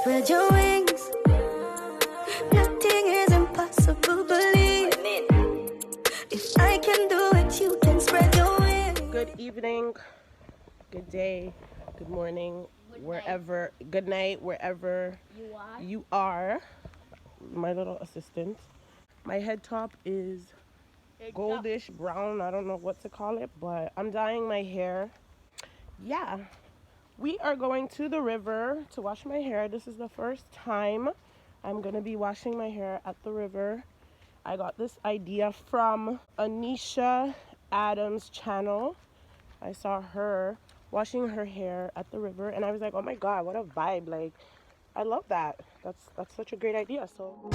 Spread your wings. Nothing is impossible, believe me. If I can do it, you can spread your wings. Good evening, good day, good morning, good night, wherever you are. My little assistant. My head top is goldish brown. I don't know what to call it, but I'm dyeing my hair. Yeah, we are going to the river to wash my hair. This is the first time I'm gonna be washing my hair at the river. I got this idea from Anisha Adams' channel. I saw her washing her hair at the river and I was like, oh my god, what a vibe. Like, I love that. That's such a great idea. So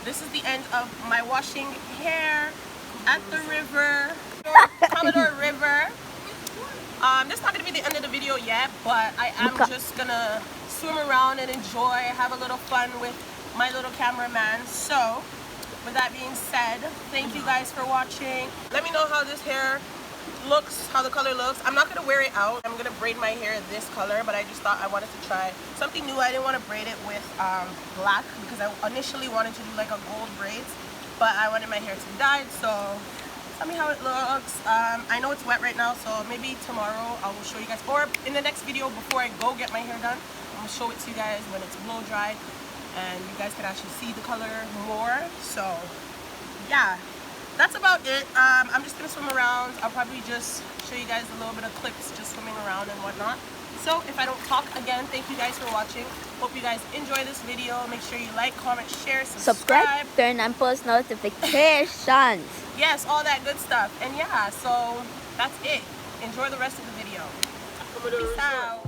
this is the end of my washing hair at the river, Commodore River. This is not going to be the end of the video yet, but I am just going to swim around and enjoy, have a little fun with my little cameraman. So, with that being said, thank you guys for watching. Let me know how this hair looks, how the color looks. I'm not going to wear it out. I'm going to braid my hair this color, but I just thought I wanted to try something new. I didn't want to braid it with black because I initially wanted to do like a gold braids, but I wanted my hair to be dyed. So tell me how it looks. I know it's wet right now, so maybe tomorrow I will show you guys, or in the next video before I go get my hair done, I'm going to show it to you guys when it's blow dried and you guys can actually see the color more. So yeah, that's about it. I'm just gonna swim around. I'll probably just show you guys a little bit of clips just swimming around and whatnot. So if I don't talk again, thank you guys for watching. Hope you guys enjoy this video. Make sure you like, comment, share, subscribe, turn on post notifications. Yes, all that good stuff. And yeah, so that's it. Enjoy the rest of the video. Peace out.